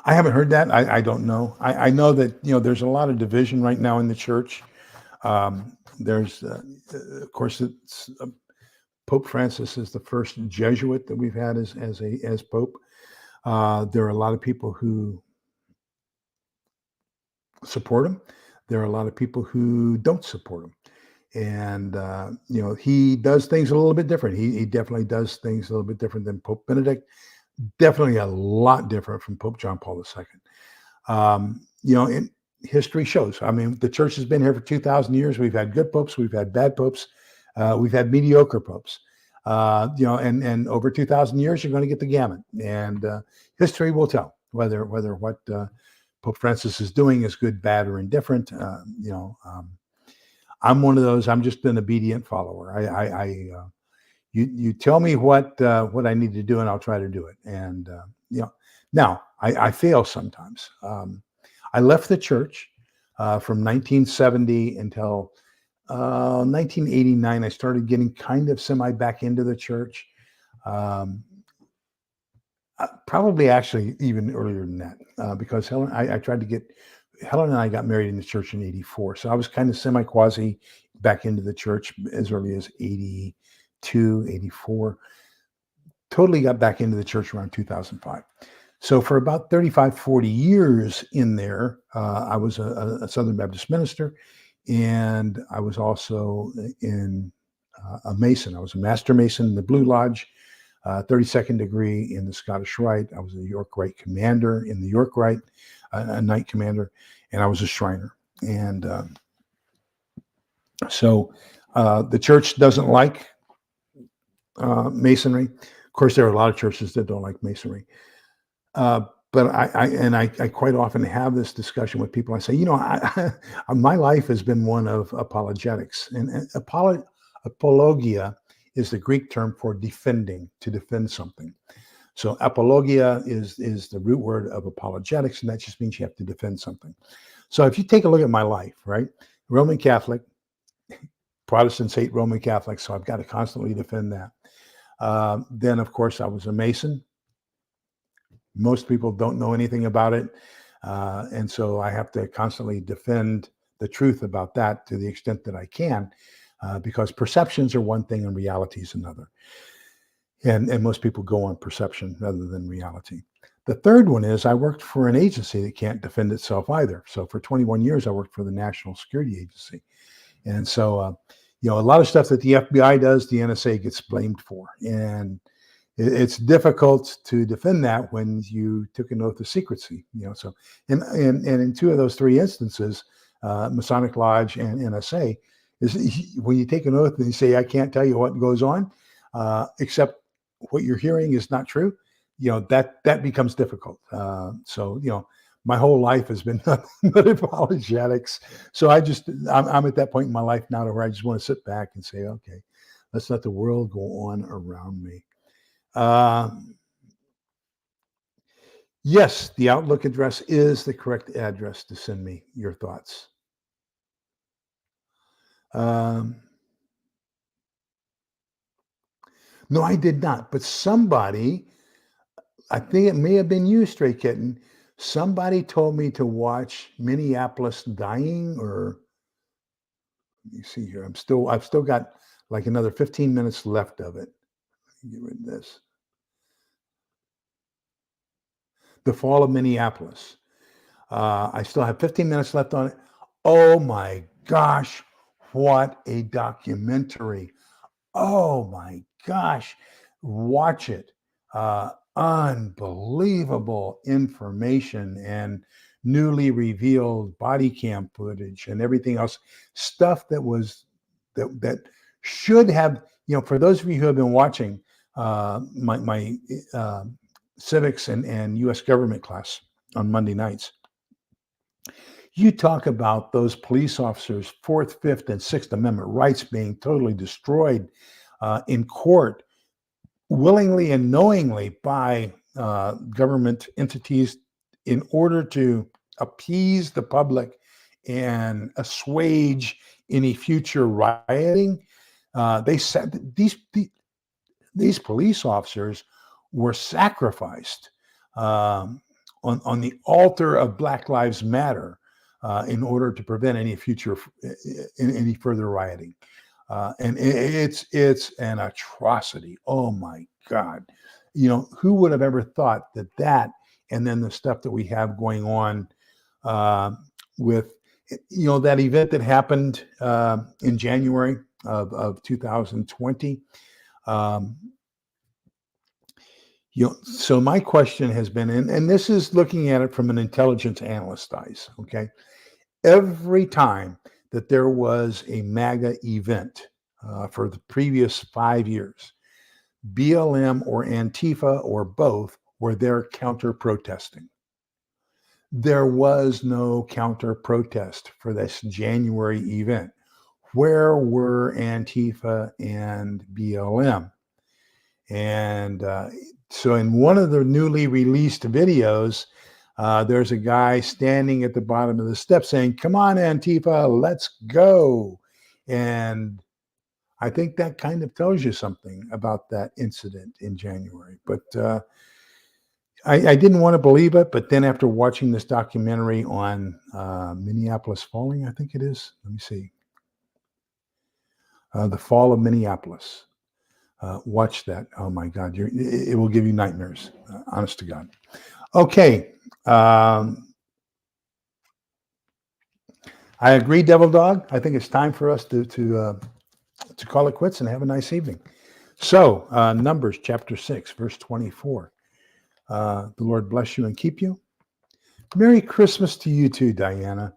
I haven't heard that. I don't know. I know that, there's a lot of division right now in the church. There's, of course, Pope Francis is the first Jesuit that we've had as Pope. There are a lot of people who support him. There are a lot of people who don't support him. And, he does things a little bit different. He definitely does things a little bit different than Pope Benedict. Definitely a lot different from Pope John Paul II. And history shows. I mean, the church has been here for 2,000 years. We've had good popes. We've had bad popes. We've had mediocre popes. And over 2,000 years, you're going to get the gamut. And history will tell whether what Pope Francis is doing is good, bad, or indifferent. I'm one of those. I'm just an obedient follower. You tell me what I need to do, and I'll try to do it. And now I fail sometimes. I left the church from 1970 until 1989. I started getting kind of semi back into the church. Probably actually even earlier than that, because Helen and I got married in the church in 84. So I was kind of semi quasi back into the church as early as 82, 84. Totally got back into the church around 2005. So for about 35, 40 years in there, I was a Southern Baptist minister, and I was also a Mason. I was a Master Mason in the Blue Lodge, 32nd degree in the Scottish Rite. I was a York Rite commander in the York Rite, a knight commander, and I was a Shriner. And so the church doesn't like Masonry. Of course, there are a lot of churches that don't like Masonry. But I quite often have this discussion with people. I say, my life has been one of apologetics, and apologia is the Greek term for defending, to defend something. So apologia is the root word of apologetics, and that just means you have to defend something. So if you take a look at my life, right, Roman Catholic, Protestants hate Roman Catholics, so I've got to constantly defend that. Then, of course, I was a Mason. Most people don't know anything about it. And so I have to constantly defend the truth about that to the extent that I can, because perceptions are one thing and reality is another. And most people go on perception rather than reality. The third one is I worked for an agency that can't defend itself either. So for 21 years, I worked for the National Security Agency. And so, a lot of stuff that the FBI does, the NSA gets blamed for. And it's difficult to defend that when you took an oath of secrecy. So and in two of those three instances, Masonic Lodge and NSA, is when you take an oath and you say, I can't tell you what goes on, except what you're hearing is not true, that becomes difficult. So my whole life has been nothing but apologetics. So I'm at that point in my life now where I just want to sit back and say, okay, let's let the world go on around me. Yes, the Outlook address is the correct address to send me your thoughts. No, I did not. But somebody, I think it may have been you, Stray Kitten. Somebody told me to watch Minneapolis Dying, or let me see here. I've still got like another 15 minutes left of it. Get rid of this. The Fall of Minneapolis. I still have 15 minutes left on it. Oh my gosh, what a documentary. Oh my gosh, watch it. Unbelievable information and newly revealed body cam footage and everything else. Stuff that should have, for those of you who have been watching my civics and U.S. government class on Monday nights, you talk about those police officers' Fourth, Fifth, and Sixth Amendment rights being totally destroyed in court, willingly and knowingly by government entities in order to appease the public and assuage any future rioting. They said that these police officers were sacrificed on the altar of Black Lives Matter in order to prevent any further rioting. And it's an atrocity. Oh my God. Who would have ever thought that and then the stuff that we have going on with, that event that happened in January of 2020. So my question has been, and this is looking at it from an intelligence analyst's eyes, okay? Every time that there was a MAGA event for the previous 5 years, BLM or Antifa or both were there counter-protesting. There was no counter-protest for this January event. Where were Antifa and BLM? And so in one of the newly released videos, there's a guy standing at the bottom of the steps saying, "Come on, Antifa, let's go." And I think that kind of tells you something about that incident in January. But I didn't want to believe it. But then after watching this documentary on Minneapolis Falling, I think it is. Let me see. The Fall of Minneapolis. Watch that. Oh my God. It will give you nightmares. Honest to God. Okay. I agree, Devil Dog. I think it's time for us to call it quits and have a nice evening. So, Numbers chapter 6, verse 24. The Lord bless you and keep you. Merry Christmas to you too, Diana.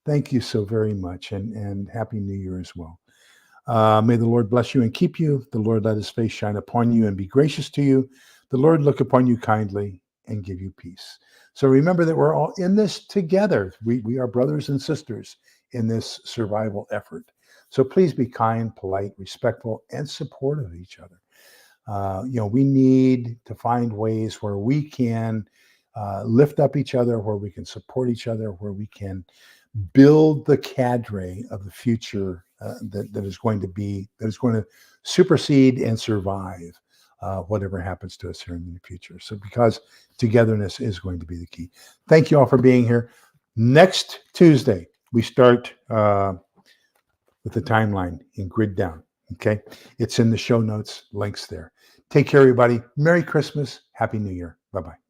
Thank you so very much, and Happy New Year as well. May the Lord bless you and keep you. The Lord let his face shine upon you and be gracious to you. The Lord look upon you kindly and give you peace. So remember that we're all in this together. We are brothers and sisters in this survival effort. So please be kind, polite, respectful, and supportive of each other. We need to find ways where we can lift up each other, where we can support each other, where we can build the cadre of the future that is going to supersede and survive whatever happens to us here in the future. So because togetherness is going to be the key. Thank you all for being here. Next Tuesday, we start with the timeline in grid down. Okay. It's in the show notes, links there. Take care, everybody. Merry Christmas. Happy New Year. Bye-bye.